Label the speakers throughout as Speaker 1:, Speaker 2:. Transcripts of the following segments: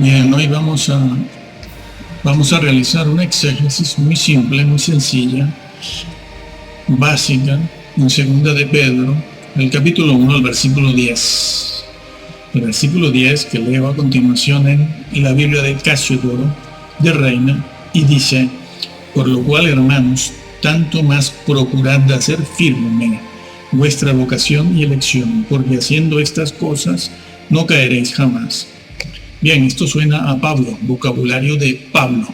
Speaker 1: Bien, hoy vamos a realizar una exégesis muy simple, muy sencilla, básica, en segunda de Pedro, el capítulo 1, el versículo 10. El versículo 10 que leo a continuación en la Biblia de Casiodoro, de Reina, y dice: por lo cual, hermanos, tanto más procurad de hacer firme vuestra vocación y elección, porque haciendo estas cosas no caeréis jamás. Bien, esto suena a Pablo, vocabulario de Pablo,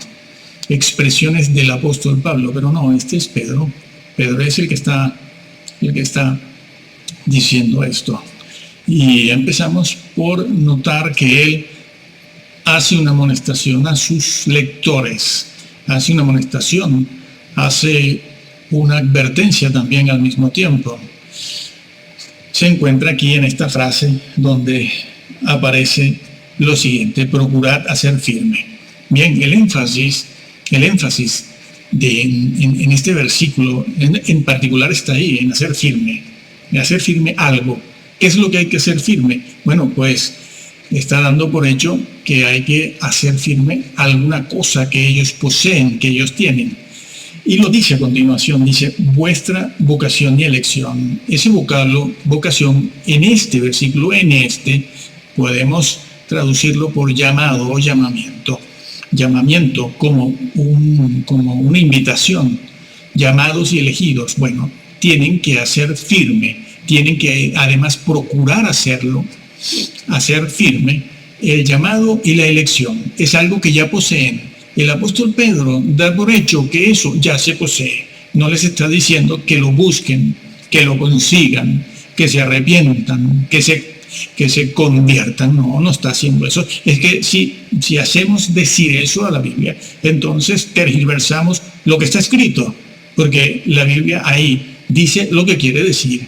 Speaker 1: expresiones del apóstol Pablo, pero no, este es Pedro. Pedro es el que está diciendo esto. Y empezamos por notar que él hace una amonestación a sus lectores, hace una advertencia también al mismo tiempo. Se encuentra aquí en esta frase donde aparece lo siguiente: procurad hacer firme. Bien, el énfasis en este versículo en particular está ahí, en hacer firme algo. ¿Qué es lo que hay que hacer firme? Bueno, pues está dando por hecho que hay que hacer firme alguna cosa que ellos poseen, que ellos tienen. Y lo dice a continuación, dice: vuestra vocación y elección. Ese vocablo, vocación, en este versículo, podemos traducirlo por llamado o llamamiento. Llamamiento como una invitación. Llamados y elegidos, bueno, tienen que hacer firme, tienen que además procurar hacerlo, hacer firme el llamado y la elección. Es algo que ya poseen. El apóstol Pedro da por hecho que eso ya se posee. No les está diciendo que lo busquen, que lo consigan, que se arrepientan, que se conviertan. No está haciendo eso. Es que si hacemos decir eso a la Biblia, entonces tergiversamos lo que está escrito, porque la Biblia ahí dice lo que quiere decir.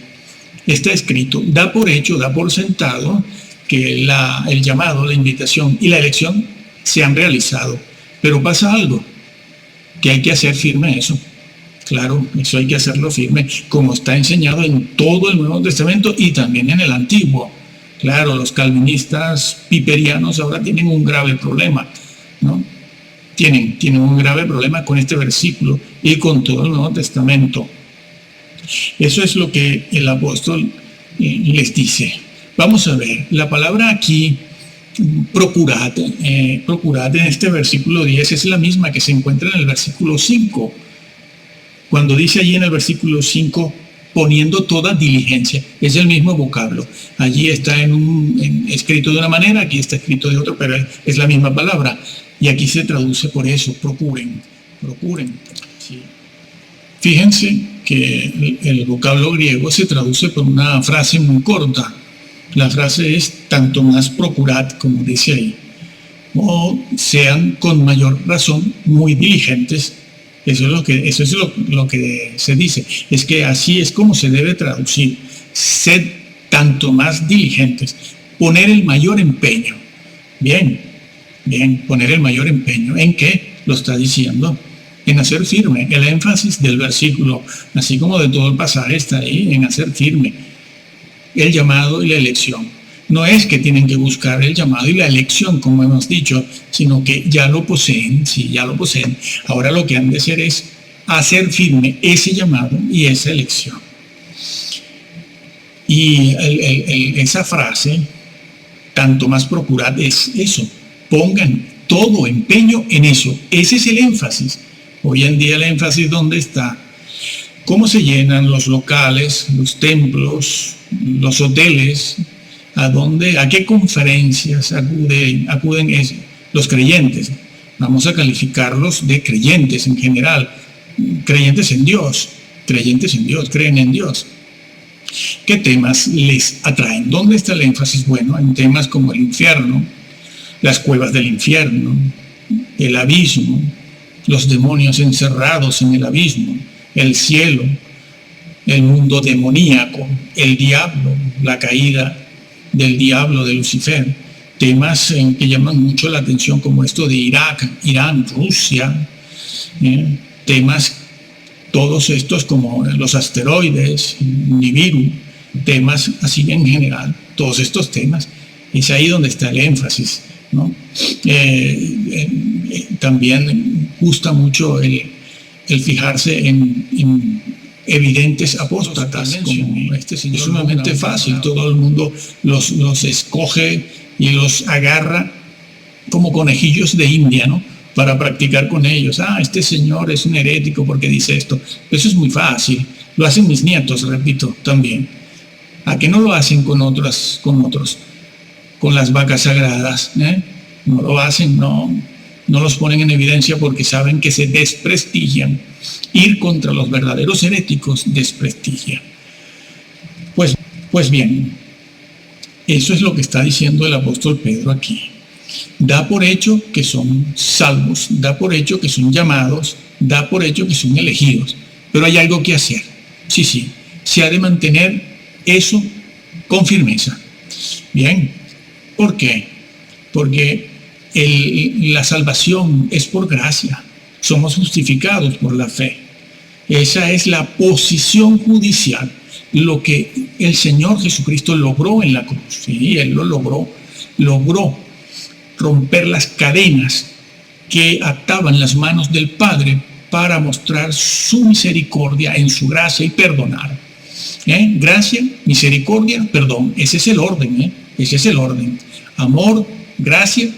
Speaker 1: Está escrito, da por hecho, da por sentado que el llamado, la invitación y la elección se han realizado. Pero pasa algo, que hay que hacer firme eso. Claro, eso hay que hacerlo firme, como está enseñado en todo el Nuevo Testamento y también en el Antiguo. Claro, los calvinistas piperianos ahora tienen un grave problema, ¿no? Tienen un grave problema con este versículo y con todo el Nuevo Testamento. Eso es lo que el apóstol les dice. Vamos a ver, la palabra aquí, procurad en este versículo 10 es la misma que se encuentra en el versículo 5. Cuando dice allí en el versículo 5, poniendo toda diligencia, es el mismo vocablo. Allí está escrito de una manera, aquí está escrito de otra, pero es la misma palabra. Y aquí se traduce por eso: procuren. Sí. Fíjense que el vocablo griego se traduce por una frase muy corta. La frase es: tanto más procurad, como dice ahí, o sean con mayor razón muy diligentes. Eso es lo que se dice. Es que así es como se debe traducir: sed tanto más diligentes, poner el mayor empeño. Bien, poner el mayor empeño. ¿En qué? Lo está diciendo: en hacer firme. El énfasis del versículo, así como de todo el pasaje, está ahí, en hacer firme el llamado y la elección. No es que tienen que buscar el llamado y la elección, como hemos dicho, sino que ya lo poseen, sí, ya lo poseen. Ahora lo que han de hacer es hacer firme ese llamado y esa elección. Y esa frase, tanto más procurad, es eso: pongan todo empeño en eso. Ese es el énfasis. Hoy en día el énfasis, ¿dónde está? ¿Cómo se llenan los locales, los templos, los hoteles? ¿A qué conferencias acuden los creyentes? Vamos a calificarlos de creyentes en general. Creyentes en Dios, creen en Dios. ¿Qué temas les atraen? ¿Dónde está el énfasis? Bueno, en temas como el infierno, las cuevas del infierno, el abismo, los demonios encerrados en el abismo, el cielo, el mundo demoníaco, el diablo, la caída del diablo, de Lucifer. Temas que llaman mucho la atención, como esto de Irak, Irán, Rusia. Temas, todos estos, como los asteroides, Nibiru, temas así en general. Todos estos temas, es ahí donde está el énfasis. ¿no? También gusta mucho el fijarse en evidentes apóstatas, como este señor. Es sumamente fácil, todo el mundo los escoge y los agarra como conejillos de India, ¿no? Para practicar con ellos. Este señor es un herético porque dice esto. Eso es muy fácil. Lo hacen mis nietos, repito, también. ¿A qué no lo hacen con otros? Con las vacas sagradas, no lo hacen, no los ponen en evidencia porque saben que se desprestigian. Ir contra los verdaderos heréticos desprestigia. Pues bien, eso es lo que está diciendo el apóstol Pedro aquí. Da por hecho que son salvos, da por hecho que son llamados, da por hecho que son elegidos, pero hay algo que hacer. Sí, se ha de mantener eso con firmeza. Bien, ¿por qué? Porque la salvación es por gracia, somos justificados por la fe. Esa es la posición judicial, lo que el Señor Jesucristo logró en la cruz. Sí, Él lo logró romper las cadenas que ataban las manos del Padre para mostrar su misericordia en su gracia y perdonar. Gracia, misericordia, perdón. Ese es el orden. Ese es el orden. Amor, gracia,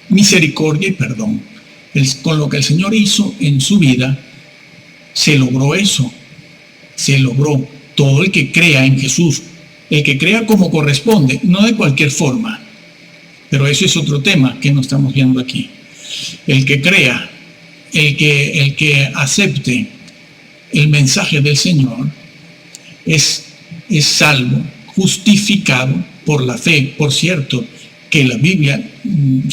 Speaker 1: misericordia y perdón. Con lo que el Señor hizo en su vida, se logró eso. Se logró. Todo el que crea en Jesús, el que crea como corresponde, no de cualquier forma. Pero eso es otro tema que no estamos viendo aquí. El que crea, el que acepte el mensaje del Señor, es salvo, justificado por la fe. Por cierto, que la Biblia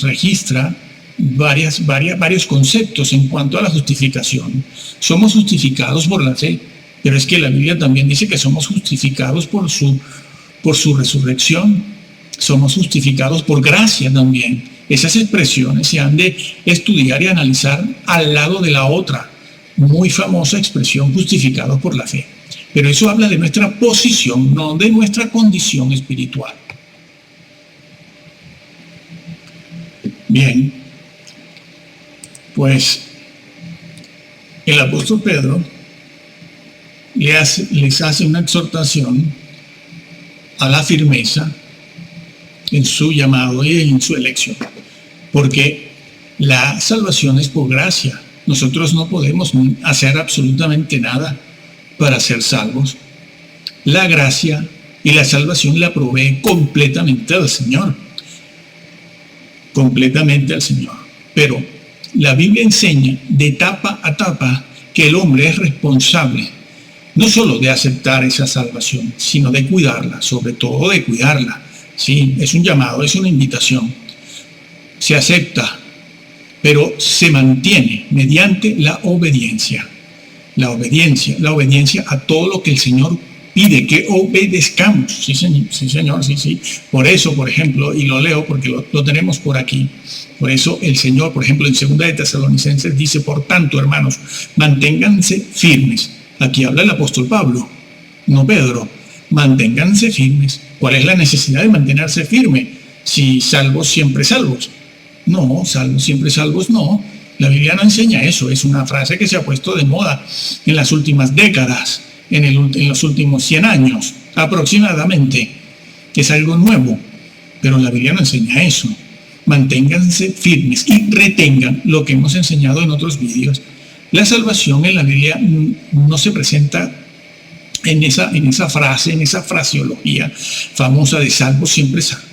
Speaker 1: registra varios conceptos en cuanto a la justificación. Somos justificados por la fe, pero es que la Biblia también dice que somos justificados por su resurrección. Somos justificados por gracia también. Esas expresiones se han de estudiar y analizar al lado de la otra muy famosa expresión, justificados por la fe. Pero eso habla de nuestra posición, no de nuestra condición espiritual. Bien, pues el apóstol Pedro les hace una exhortación a la firmeza en su llamado y en su elección, porque la salvación es por gracia. Nosotros no podemos hacer absolutamente nada para ser salvos. La gracia y la salvación la provee completamente al Señor. Completamente al Señor. Pero la Biblia enseña de tapa a tapa que el hombre es responsable no solo de aceptar esa salvación, sino de cuidarla, sobre todo de cuidarla. Sí, es un llamado, es una invitación. Se acepta, pero se mantiene mediante la obediencia. La obediencia a todo lo que el Señor pide que obedezcamos. Sí, señor, sí. Por eso, por ejemplo, y lo leo porque lo tenemos por aquí, por eso el Señor, por ejemplo, en 2 de Tesalonicenses dice: por tanto, hermanos, manténganse firmes. Aquí habla el apóstol Pablo, no Pedro. Manténganse firmes. ¿Cuál es la necesidad de mantenerse firme? Si salvos, siempre salvos. No, salvos, siempre salvos, no. La Biblia no enseña eso. Es una frase que se ha puesto de moda en las últimas décadas, en los últimos 100 años, aproximadamente. Es algo nuevo, pero la Biblia no enseña eso. Manténganse firmes y retengan lo que hemos enseñado en otros vídeos. La salvación en la Biblia no se presenta en esa frase, en esa fraseología famosa de salvo, siempre salvo,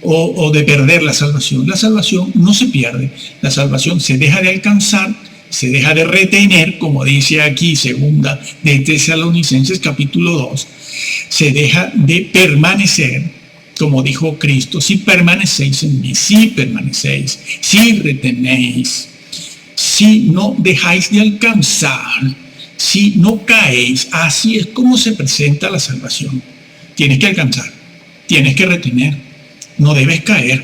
Speaker 1: o de perder la salvación. La salvación no se pierde, la salvación se deja de alcanzar, se deja de retener, como dice aquí 2 de Tesalonicenses capítulo 2, se deja de permanecer, como dijo Cristo: si permanecéis en mí, si permanecéis, si retenéis, si no dejáis de alcanzar, si no caéis. Así es como se presenta la salvación. Tienes que alcanzar, tienes que retener, no debes caer.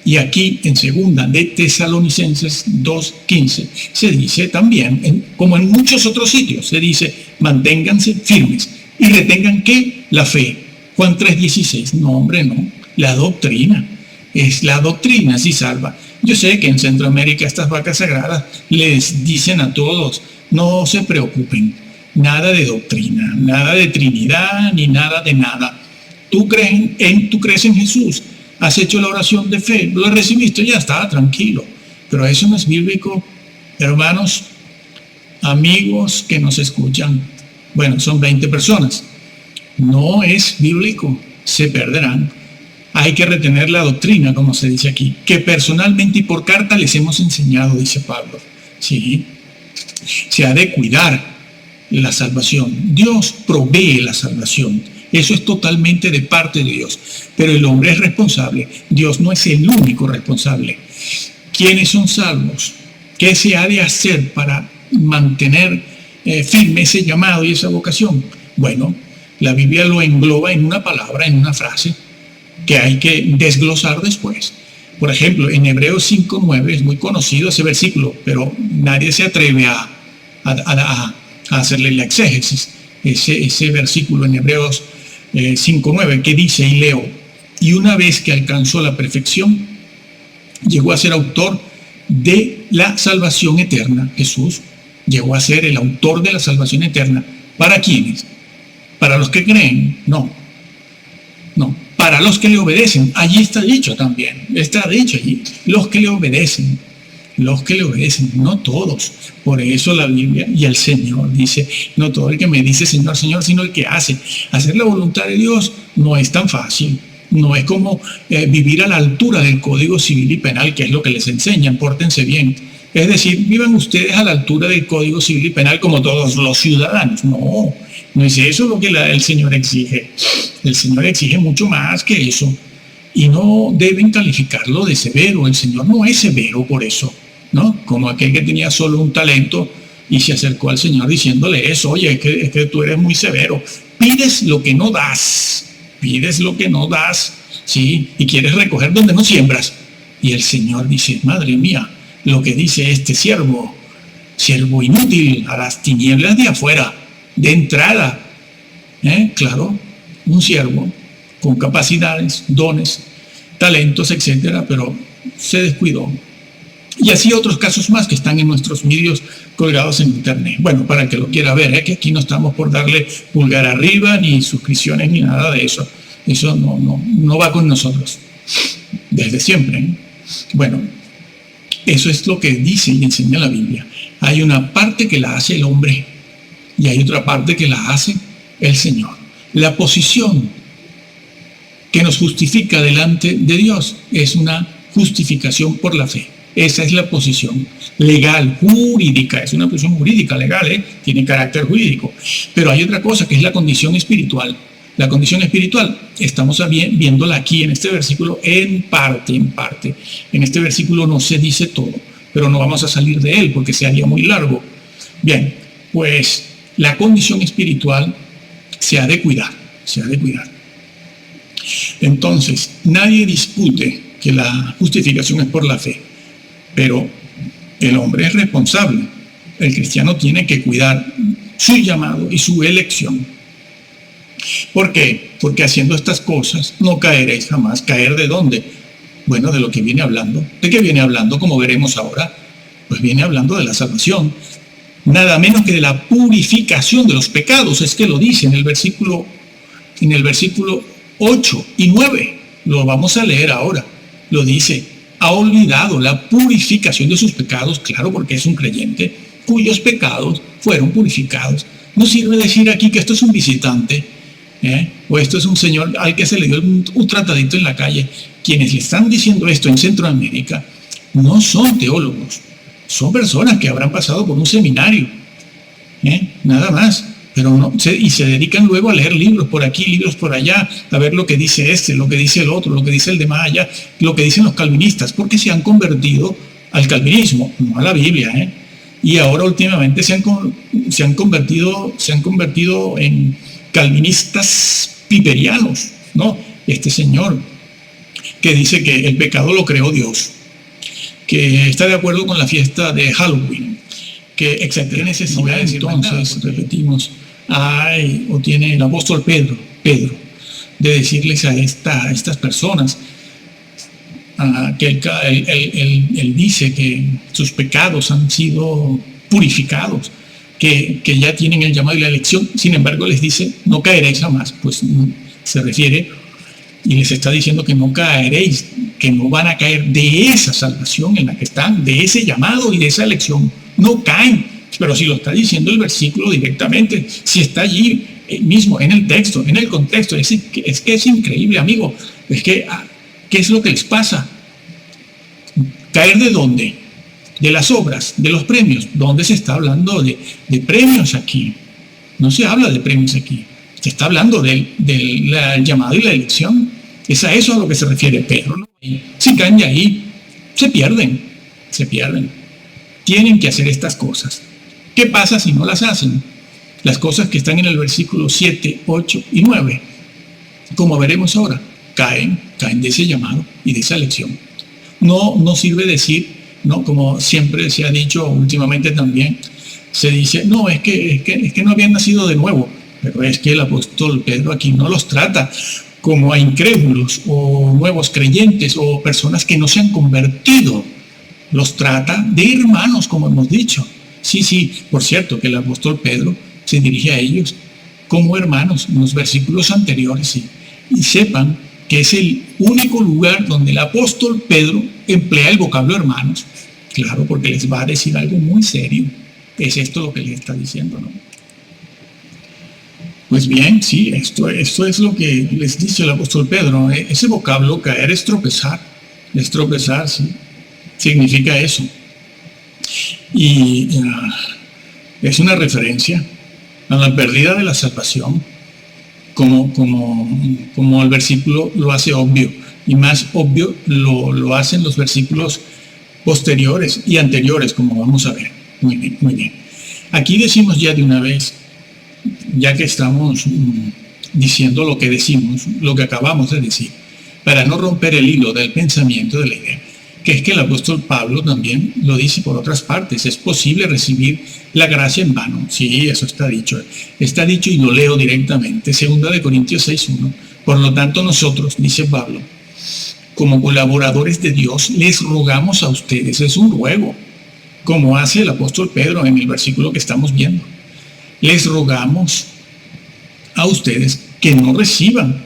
Speaker 1: Y aquí en 2 de Tesalonicenses 2:15 se dice también, como en muchos otros sitios, se dice: manténganse firmes y retengan ¿qué? La fe. Juan 3:16. No, hombre, no. La doctrina. es la doctrina si salva. Yo sé que en Centroamérica estas vacas sagradas les dicen a todos, no se preocupen, nada de doctrina, nada de Trinidad, ni nada de nada. Tú crees en Jesús, has hecho la oración de fe, lo recibiste, ya está, tranquilo. Pero eso no es bíblico, hermanos, amigos que nos escuchan. Bueno, son 20 personas. No es bíblico, se perderán. Hay que retener la doctrina, como se dice aquí, que personalmente y por carta les hemos enseñado, dice Pablo. Sí, se ha de cuidar la salvación. Dios provee la salvación. Eso es totalmente de parte de Dios. Pero el hombre es responsable. Dios no es el único responsable. ¿Quiénes son salvos? ¿Qué se ha de hacer para mantener firme ese llamado y esa vocación? Bueno, la Biblia lo engloba en una palabra, en una frase, que hay que desglosar después. Por ejemplo, en Hebreos 5:9 es muy conocido ese versículo, pero nadie se atreve a hacerle la exégesis. Ese versículo en Hebreos 5:9 que dice, y leo, y una vez que alcanzó la perfección, llegó a ser autor de la salvación eterna. Jesús llegó a ser el autor de la salvación eterna. ¿Para quiénes? ¿Para los que creen? No. Para los que le obedecen. Allí está dicho también. Está dicho allí. Los que le obedecen. Los que le obedecen. No todos. Por eso la Biblia y el Señor dice, no todo el que me dice Señor, Señor, sino el que hace. Hacer la voluntad de Dios no es tan fácil. No es como vivir a la altura del Código Civil y Penal, que es lo que les enseñan. Pórtense bien. Es decir, vivan ustedes a la altura del Código Civil y Penal como todos los ciudadanos. No es eso lo que el Señor exige. El Señor exige mucho más que eso. Y no deben calificarlo de severo. El Señor no es severo por eso, ¿no? Como aquel que tenía solo un talento y se acercó al Señor diciéndole eso. Oye, es que tú eres muy severo. Pides lo que no das. Pides lo que no das, ¿sí? Y quieres recoger donde no siembras. Y el Señor dice, madre mía, lo que dice este siervo inútil, a las tinieblas de afuera, de entrada. Claro, un siervo con capacidades, dones, talentos, etcétera, pero se descuidó. Y así otros casos más que están en nuestros vídeos colgados en internet. Bueno, para el que lo quiera ver, que aquí no estamos por darle pulgar arriba, ni suscripciones, ni nada de eso. Eso no va con nosotros, desde siempre. Bueno, eso es lo que dice y enseña la Biblia. Hay una parte que la hace el hombre y hay otra parte que la hace el Señor. La posición que nos justifica delante de Dios es una justificación por la fe. Esa es la posición legal, jurídica. Es una posición jurídica, legal, tiene carácter jurídico. Pero hay otra cosa que es la condición espiritual. La condición espiritual, estamos viéndola aquí en este versículo en parte. En este versículo no se dice todo, pero no vamos a salir de él porque se haría muy largo. Bien, pues la condición espiritual se ha de cuidar. Entonces, nadie discute que la justificación es por la fe, pero el hombre es responsable. El cristiano tiene que cuidar su llamado y su elección. ¿Por qué? Porque haciendo estas cosas no caeréis jamás. ¿Caer de dónde? Bueno, de lo que viene hablando. ¿De qué viene hablando? Como veremos ahora, pues viene hablando de la salvación. Nada menos que de la purificación de los pecados. Es que lo dice en el versículo 8 y 9. Lo vamos a leer ahora. Lo dice, ha olvidado la purificación de sus pecados, claro, porque es un creyente, cuyos pecados fueron purificados. No sirve decir aquí que esto es un visitante, o esto es un señor al que se le dio un tratadito en la calle. Quienes le están diciendo esto en Centroamérica no son teólogos, son personas que habrán pasado por un seminario, nada más, pero y se dedican luego a leer libros por aquí, libros por allá, a ver lo que dice este, lo que dice el otro, lo que dice el de más allá, lo que dicen los calvinistas, porque se han convertido al calvinismo, no a la Biblia, y ahora últimamente se han convertido en calvinistas piperianos, ¿no? Este señor que dice que el pecado lo creó Dios, que está de acuerdo con la fiesta de Halloween, que etcétera. Necesidad, entonces, repetimos, o tiene el apóstol Pedro, de decirles a estas personas, que él dice que sus pecados han sido purificados, que ya tienen el llamado y la elección. Sin embargo, les dice, no caeréis jamás. Pues se refiere y les está diciendo que no caeréis, que no van a caer de esa salvación en la que están, de ese llamado y de esa elección. No caen. Pero si lo está diciendo el versículo directamente, si está allí mismo en el texto, en el contexto, es que es increíble, amigo. Es que, ¿qué es lo que les pasa? ¿Caer de dónde? De las obras, de los premios. ¿Dónde se está hablando de premios aquí? No se habla de premios aquí. Se está hablando del llamado y la elección. Es a eso a lo que se refiere Pedro, ¿no? Si caen de ahí, se pierden. Tienen que hacer estas cosas. ¿Qué pasa si no las hacen? Las cosas que están en el versículo 7, 8 y 9, como veremos ahora, caen de ese llamado y de esa elección. No sirve decir, ¿no? Como siempre se ha dicho últimamente también, se dice, no, es que no habían nacido de nuevo, pero es que el apóstol Pedro aquí no los trata como a incrédulos o nuevos creyentes o personas que no se han convertido, los trata de hermanos, como hemos dicho. Sí, por cierto, que el apóstol Pedro se dirige a ellos como hermanos en los versículos anteriores, y sepan que es el único lugar donde el apóstol Pedro emplea el vocablo hermanos. Claro, porque les va a decir algo muy serio. Es esto lo que les está diciendo, ¿no? Pues bien, sí, esto es lo que les dice el apóstol Pedro. Ese vocablo, caer, es tropezar, sí, significa eso. Y es una referencia a la pérdida de la salvación, como el versículo lo hace obvio, y más obvio lo hacen los versículos posteriores y anteriores, como vamos a ver. Muy bien. Aquí decimos ya de una vez, ya que estamos diciendo lo que decimos, lo que acabamos de decir, para no romper el hilo del pensamiento de la idea, que es que el apóstol Pablo también lo dice por otras partes. Es posible recibir la gracia en vano. Sí, eso está dicho. Está dicho y lo leo directamente. 2 Corintios 6:1. Por lo tanto, nosotros, dice Pablo, como colaboradores de Dios, les rogamos a ustedes. Es un ruego, como hace el apóstol Pedro en el versículo que estamos viendo. Les rogamos a ustedes que no reciban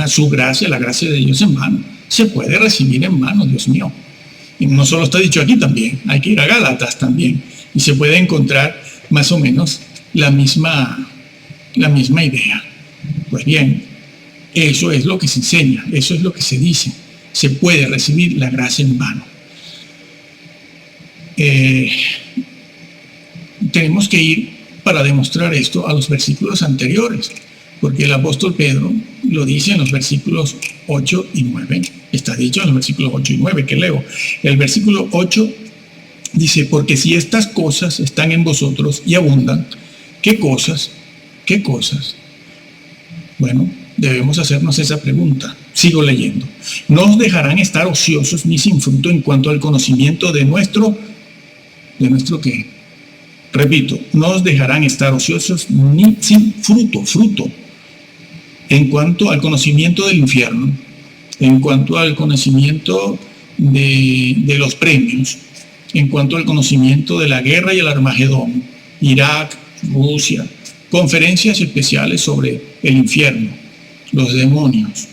Speaker 1: su gracia, la gracia de Dios en vano. Se puede recibir en mano, Dios mío. Y no solo está dicho aquí también, hay que ir a Gálatas también. Y se puede encontrar más o menos la misma idea. Pues bien, eso es lo que se enseña, eso es lo que se dice. Se puede recibir la gracia en vano. Tenemos que ir para demostrar esto a los versículos anteriores, porque el apóstol Pedro lo dice en los versículos 8 y 9. Está dicho en los versículos 8 y 9 que leo. El versículo 8 dice, porque si estas cosas están en vosotros y abundan, ¿qué cosas? ¿Qué cosas? Bueno, debemos hacernos esa pregunta. Sigo leyendo. No os dejarán estar ociosos ni sin fruto en cuanto al conocimiento de nuestro ¿qué? Repito, no os dejarán estar ociosos ni sin fruto, en cuanto al conocimiento del infierno, en cuanto al conocimiento de los premios, en cuanto al conocimiento de la guerra y el Armagedón, Irak, Rusia, conferencias especiales sobre el infierno, los demonios,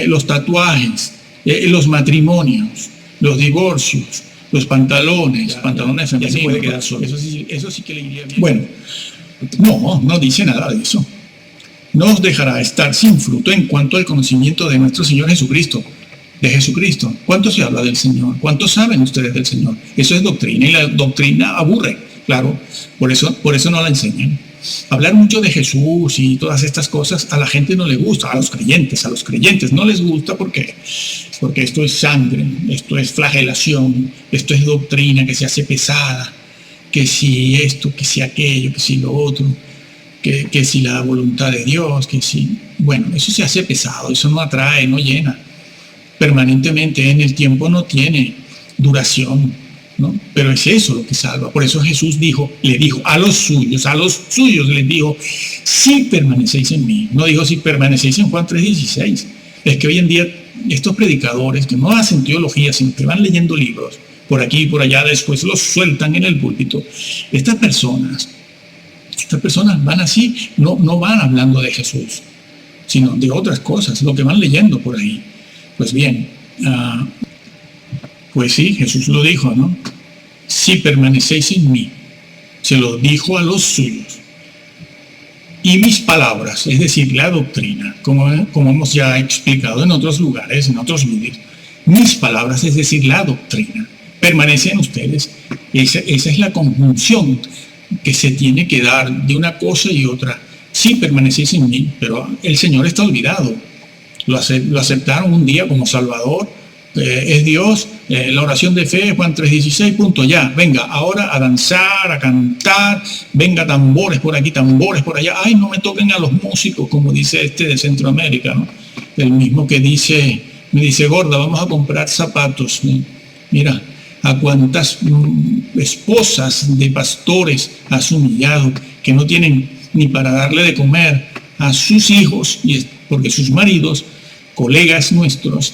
Speaker 1: los tatuajes, los matrimonios, los divorcios, los pantalones femeninos. Ya se puede quedar solo. Eso sí que le iría bien. Bueno, no dice nada de eso. No os dejará estar sin fruto en cuanto al conocimiento de nuestro Señor Jesucristo. De Jesucristo. ¿Cuánto se habla del Señor? ¿Cuánto saben ustedes del Señor? Eso es doctrina, y la doctrina aburre, claro. Por eso no la enseñan. Hablar mucho de Jesús y todas estas cosas a la gente no le gusta, a los creyentes no les gusta porque esto es sangre, esto es flagelación, esto es doctrina que se hace pesada, que si esto, que si aquello, que si lo otro, que si la voluntad de Dios, que si... Bueno, eso se hace pesado, eso no atrae, no llena. Permanentemente en el tiempo no tiene duración, ¿no? Pero es eso lo que salva. Por eso Jesús le dijo a los suyos les dijo, si permanecéis en mí. No dijo si permanecéis en Juan 3:16. Es que hoy en día estos predicadores que no hacen teología, sino que van leyendo libros por aquí y por allá, después los sueltan en el púlpito. Estas personas van así, no van hablando de Jesús, sino de otras cosas, lo que van leyendo por ahí. Pues bien, pues sí, Jesús lo dijo, ¿no? Si permanecéis en mí, se lo dijo a los suyos. Y mis palabras, es decir, la doctrina, como hemos ya explicado en otros lugares, en otros vídeos, mis palabras, es decir, la doctrina, permanecen en ustedes. Esa es la conjunción que se tiene que dar de una cosa y otra. Sí, permanecéis en mí, pero el Señor está olvidado. Lo aceptaron un día como Salvador, es Dios, la oración de fe, Juan 3:16, punto, ya, venga, ahora a danzar, a cantar, venga, tambores por aquí, tambores por allá, ay, no me toquen a los músicos, como dice este de Centroamérica, ¿no? El mismo que me dice, gorda, vamos a comprar zapatos, mira, a cuántas esposas de pastores has humillado, que no tienen ni para darle de comer a sus hijos, porque sus maridos, colegas nuestros,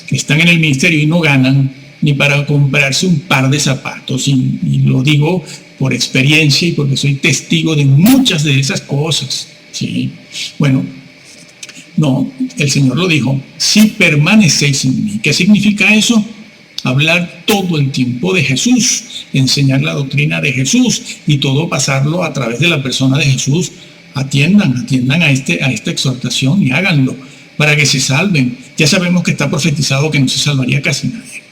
Speaker 1: que están en el ministerio y no ganan ni para comprarse un par de zapatos, y lo digo por experiencia y porque soy testigo de muchas de esas cosas, ¿sí? Bueno, no, el Señor lo dijo, si permanecéis en mí. ¿Qué significa eso? Hablar todo el tiempo de Jesús, enseñar la doctrina de Jesús y todo pasarlo a través de la persona de Jesús. Atiendan a esta exhortación y háganlo para que se salven. Ya sabemos que está profetizado que no se salvaría casi nadie.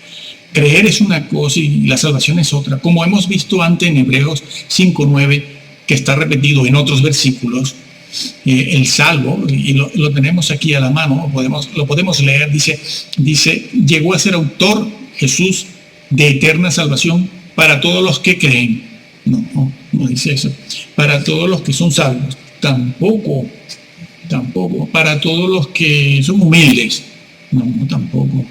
Speaker 1: Creer es una cosa y la salvación es otra. Como hemos visto antes en Hebreos 5:9, que está repetido en otros versículos, el salvo, y lo tenemos aquí a la mano, lo podemos leer, dice, llegó a ser autor Jesús de eterna salvación para todos los que creen. No dice eso. Para todos los que son salvos. Tampoco. Para todos los que son humildes. No, tampoco.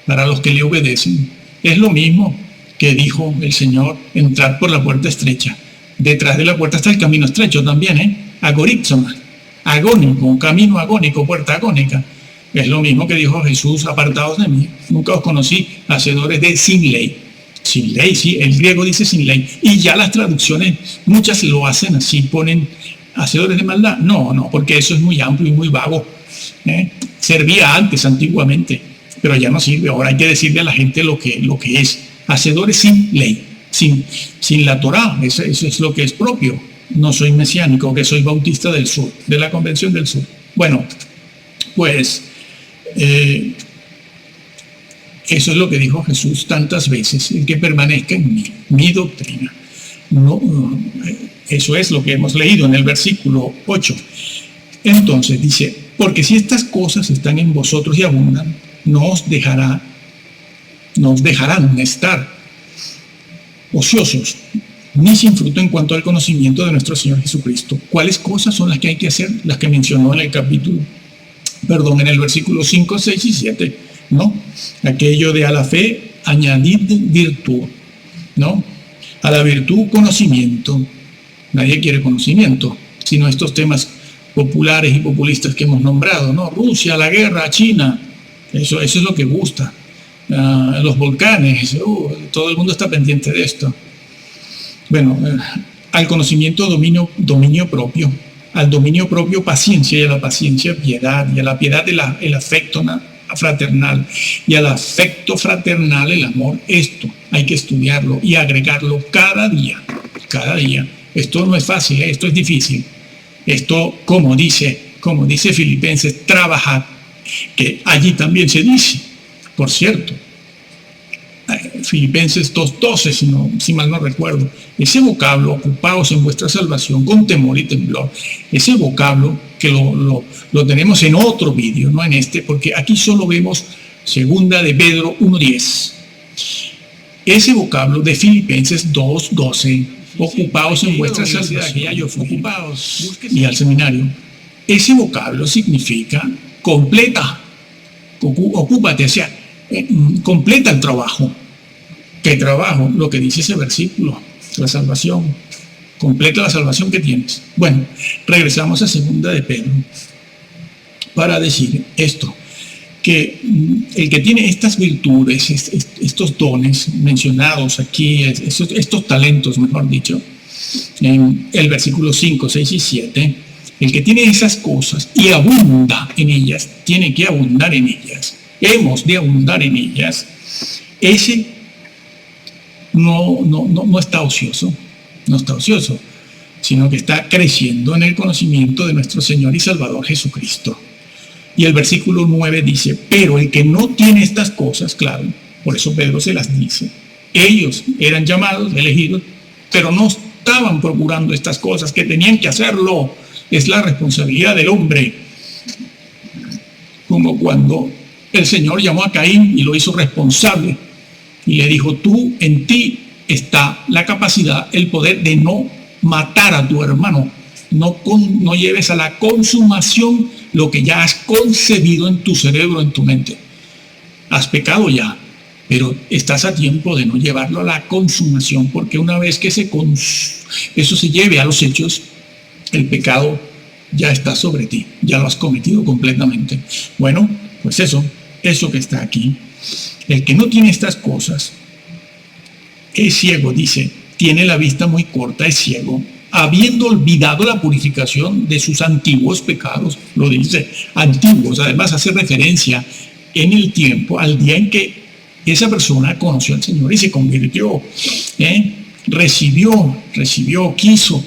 Speaker 1: Para los que le obedecen. Es lo mismo que dijo el Señor, entrar por la puerta estrecha. Detrás de la puerta está el camino estrecho también, agorizoma, agónico, camino agónico, puerta agónica. Es lo mismo que dijo Jesús, apartados de mí. Nunca os conocí, hacedores de sin ley. Sin ley, sí, el griego dice sin ley. Y ya las traducciones, muchas lo hacen así, ponen hacedores de maldad. No, porque eso es muy amplio y muy vago. Servía antes, antiguamente, pero ya no sirve. Ahora hay que decirle a la gente lo que es. Hacedores sin ley, sin la Torá. Eso es lo que es propio. No soy mesiánico, que soy bautista del sur, de la Convención del Sur. Bueno, pues eso es lo que dijo Jesús tantas veces, el que permanezca en mí, mi doctrina. Eso es lo que hemos leído en el versículo 8. Entonces dice, porque si estas cosas están en vosotros y abundan, no os dejarán estar ociosos, ni sin fruto en cuanto al conocimiento de nuestro Señor Jesucristo. ¿Cuáles cosas son las que hay que hacer? Las que mencionó en el versículo 5, 6 y 7, ¿no? Aquello de a la fe añadid virtud, ¿no? A la virtud conocimiento. Nadie quiere conocimiento, sino estos temas populares y populistas que hemos nombrado, ¿no? Rusia, la guerra, China, eso es lo que gusta. Los volcanes, todo el mundo está pendiente de esto. Bueno, al conocimiento dominio propio, al dominio propio paciencia, y a la paciencia piedad, y a la piedad el afecto fraternal, y al afecto fraternal el amor. Esto hay que estudiarlo y agregarlo cada día. Esto no es fácil, esto es difícil. Esto, como dice Filipenses, trabajad, que allí también se dice, por cierto, Filipenses 2:12, si mal no recuerdo, ese vocablo, ocupaos en vuestra salvación con temor y temblor, ese vocablo que lo tenemos en otro vídeo, no en este, porque aquí solo vemos segunda de Pedro 1:10. Ese vocablo de Filipenses 2:12, ocupaos en vuestra salvación, ocupaos, y al seminario, ese vocablo significa completa, ocúpate, o sea, completa el trabajo. ¿Qué trabajo? Lo que dice ese versículo, la salvación. Completa la salvación que tienes. Bueno, regresamos a segunda de Pedro para decir esto. que el que tiene estas virtudes, estos dones mencionados aquí, estos talentos, mejor dicho, en el versículo 5, 6 y 7, el que tiene esas cosas y abunda en ellas, tiene que abundar en ellas, hemos de abundar en ellas, ese no está ocioso, no está ocioso, sino que está creciendo en el conocimiento de nuestro Señor y Salvador Jesucristo. Y el versículo 9 dice, pero el que no tiene estas cosas, claro, por eso Pedro se las dice, ellos eran llamados, elegidos, pero no estaban procurando estas cosas, que tenían que hacerlo. Es la responsabilidad del hombre. Como cuando el Señor llamó a Caín y lo hizo responsable y le dijo, tú, en ti está la capacidad, el poder de no matar a tu hermano. No lleves a la consumación lo que ya has concebido en tu cerebro, en tu mente. Has pecado ya, pero estás a tiempo de no llevarlo a la consumación, porque una vez que eso se lleve a los hechos, el pecado ya está sobre ti, ya lo has cometido completamente. Bueno, pues eso que está aquí. El que no tiene estas cosas es ciego, dice, tiene la vista muy corta, es ciego, habiendo olvidado la purificación de sus antiguos pecados, lo dice, antiguos, además hace referencia en el tiempo, al día en que esa persona conoció al Señor y se convirtió, recibió, quiso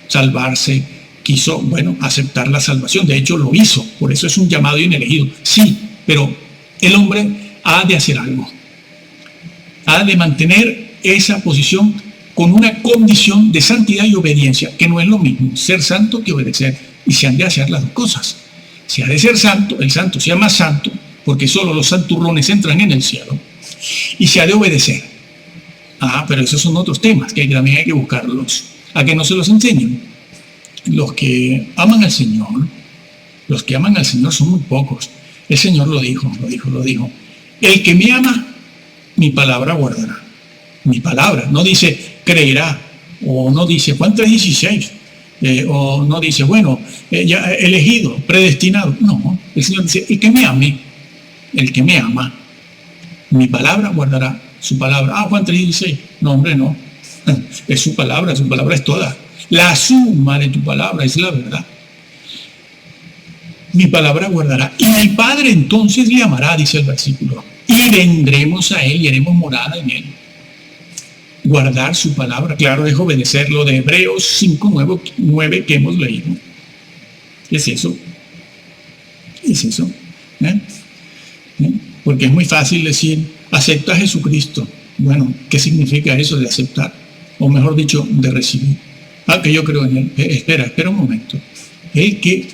Speaker 1: salvarse, quiso, aceptar la salvación, de hecho lo hizo, por eso es un llamado y un elegido, sí, pero el hombre ha de hacer algo, ha de mantener esa posición con una condición de santidad y obediencia, que no es lo mismo ser santo que obedecer, y se han de hacer las dos cosas. Se ha de ser santo, el santo se llama santo, porque solo los santurrones entran en el cielo, y se ha de obedecer. Pero esos son otros temas que también hay que buscarlos, a que no se los enseñen. Los que aman al Señor son muy pocos. El Señor lo dijo. El que me ama, mi palabra guardará. Mi palabra, no dice creerá, o no dice Juan 3:16, o no dice, ya elegido, predestinado. No, el Señor dice, el que me ama, mi palabra guardará, su palabra. Juan 3:16, no, hombre, no, es su palabra es toda. La suma de tu palabra es la verdad. Mi palabra guardará, y mi Padre entonces le amará, dice el versículo, y vendremos a él y haremos morada en él. Guardar su palabra, claro, es obedecer lo de Hebreos 5:9 que hemos leído. Es eso. Porque es muy fácil decir, acepta a Jesucristo. Bueno, ¿qué significa eso de aceptar? O mejor dicho, de recibir. Que yo creo en él. Espera un momento. El que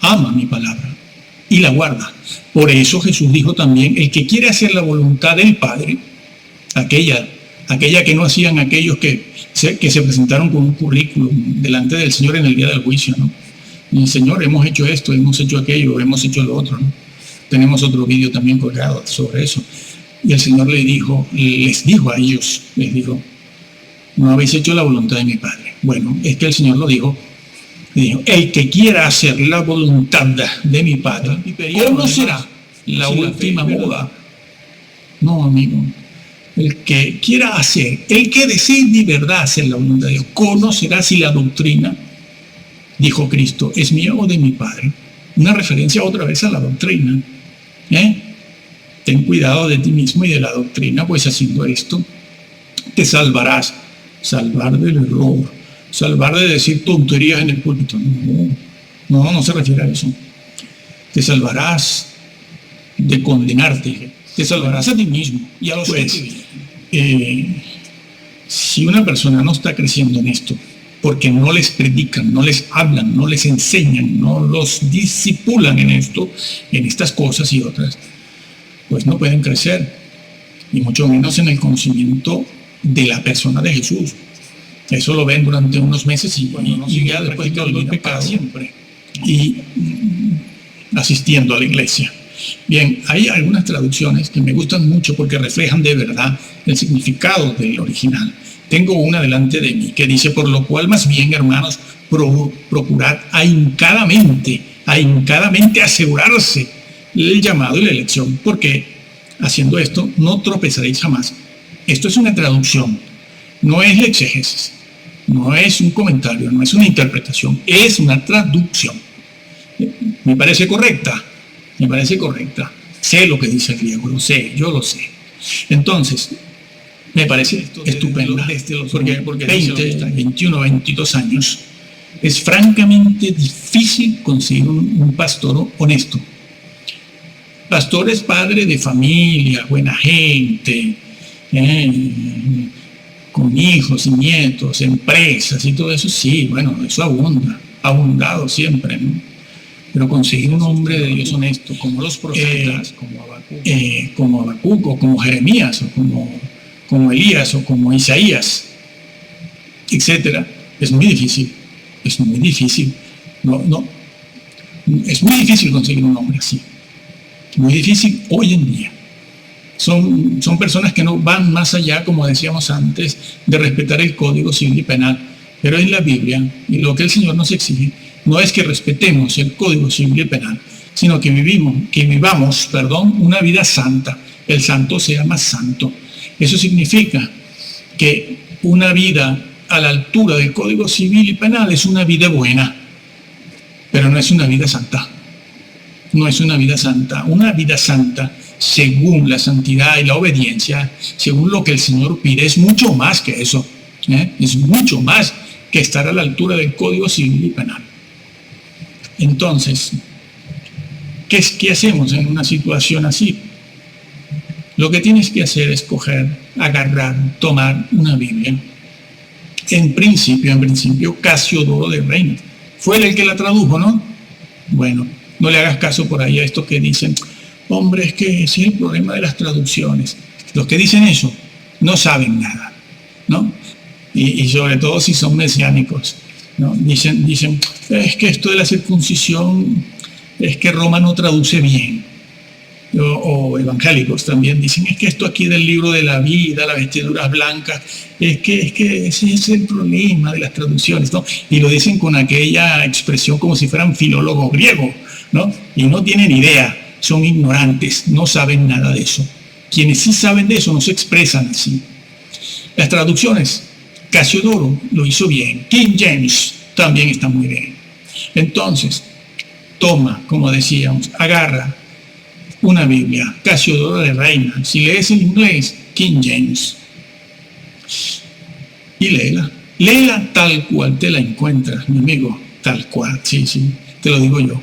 Speaker 1: ama mi palabra y la guarda. Por eso Jesús dijo también, el que quiere hacer la voluntad del Padre, aquella que no hacían aquellos que se presentaron con un currículum delante del Señor en el día del juicio, ¿no? Y Señor, hemos hecho esto, hemos hecho aquello, hemos hecho lo otro, ¿no? Tenemos otro vídeo también colgado sobre eso. Y el Señor les dijo a ellos, no habéis hecho la voluntad de mi Padre. Bueno, es que el Señor lo dijo, el que quiera hacer la voluntad de mi Padre, ¿cómo será la última moda? No, amigo. El que quiera hacer, el que desee de verdad hacer la voluntad de Dios, conocerá si la doctrina, dijo Cristo, es mía o de mi Padre. Una referencia otra vez a la doctrina. Ten cuidado de ti mismo y de la doctrina, pues haciendo esto te salvarás. Salvar del error, salvar de decir tonterías en el púlpito. No se refiere a eso. Te salvarás de condenarte. Te salvarás a ti mismo y a los que te viven. Si una persona no está creciendo en esto, porque no les predican, no les hablan, no les enseñan, no los disipulan en esto, en estas cosas y otras, pues no pueden crecer, y mucho menos en el conocimiento de la persona de Jesús. Eso lo ven durante unos meses y ya después te olvidan para siempre. Y asistiendo a la iglesia. Bien, hay algunas traducciones que me gustan mucho porque reflejan de verdad el significado del original. Tengo una delante de mí que dice, por lo cual más bien, hermanos, procurad ahincadamente asegurarse el llamado y la elección, porque haciendo esto no tropezaréis jamás. Esto es una traducción, no es la exégesis, no es un comentario, no es una interpretación, es una traducción. Me parece correcta, me parece correcta. Sé lo que dice el griego, lo sé, yo lo sé. Entonces, me parece estupenda, porque 20, 21, 22 años es francamente difícil conseguir un pastor honesto. Pastor es padre de familia, buena gente, con hijos y nietos, empresas y todo eso, sí, bueno, eso abunda, ha abundado siempre, ¿no? Pero conseguir un hombre de Dios honesto, como los profetas, como Habacuc, o como Jeremías, o como Elías, o como Isaías, etcétera, es muy difícil, es muy difícil, es muy difícil conseguir un hombre así, muy difícil hoy en día. Son personas que no van más allá, como decíamos antes, de respetar el Código Civil y Penal. Pero en la Biblia, y lo que el Señor nos exige, no es que respetemos el Código Civil y Penal, sino que vivamos una vida santa. El santo se llama santo. Eso significa que una vida a la altura del Código Civil y Penal es una vida buena, pero no es una vida santa. No es una vida santa. Una vida santa, según la santidad y la obediencia, según lo que el Señor pide, es mucho más que eso. Es mucho más que estar a la altura del Código Civil y Penal. Entonces, ¿qué hacemos en una situación así? Lo que tienes que hacer es agarrar, tomar una Biblia. En principio, Casiodoro de Reina. Fue él el que la tradujo, ¿no? Bueno, no le hagas caso por ahí a estos que dicen, hombre, es que ese es el problema de las traducciones. Los que dicen eso no saben nada, ¿no? Y sobre todo si son mesiánicos, ¿no? Dicen, es que esto de la circuncisión, es que Roma no traduce bien. O evangélicos también dicen, es que esto aquí del libro de la vida, las vestiduras blancas, es que ese es el problema de las traducciones, ¿no? Y lo dicen con aquella expresión como si fueran filólogos griegos, ¿no? Y no tienen idea, son ignorantes, no saben nada de eso. Quienes sí saben de eso no se expresan así. Las traducciones, Casiodoro lo hizo bien, King James también está muy bien. Entonces, toma, como decíamos, agarra una Biblia, Casiodoro de Reina. Si lees en inglés, King James, y léela tal cual te la encuentras, mi amigo, tal cual, sí, te lo digo yo,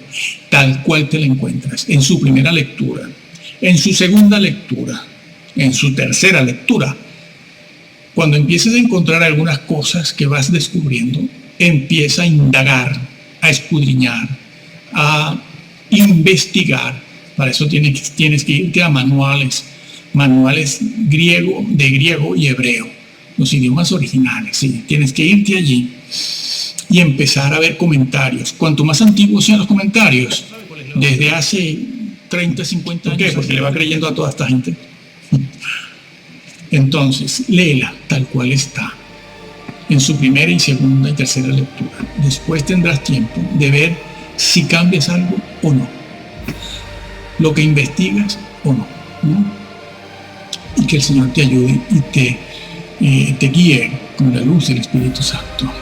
Speaker 1: tal cual te la encuentras, en su primera lectura, en su segunda lectura, en su tercera lectura. Cuando empieces a encontrar algunas cosas que vas descubriendo, empieza a indagar, a escudriñar, a investigar. Para eso tienes que irte a manuales de griego y hebreo, los idiomas originales, ¿sí? Tienes que irte allí y empezar a ver comentarios. Cuanto más antiguos sean los comentarios, desde hace 30, 50 años. ¿Por qué? Porque le va creyendo a toda esta gente. Entonces, léela tal cual está, en su primera y segunda y tercera lectura. Después tendrás tiempo de ver si cambias algo o no, lo que investigas o no, ¿no? Y que el Señor te ayude y te guíe con la luz del Espíritu Santo.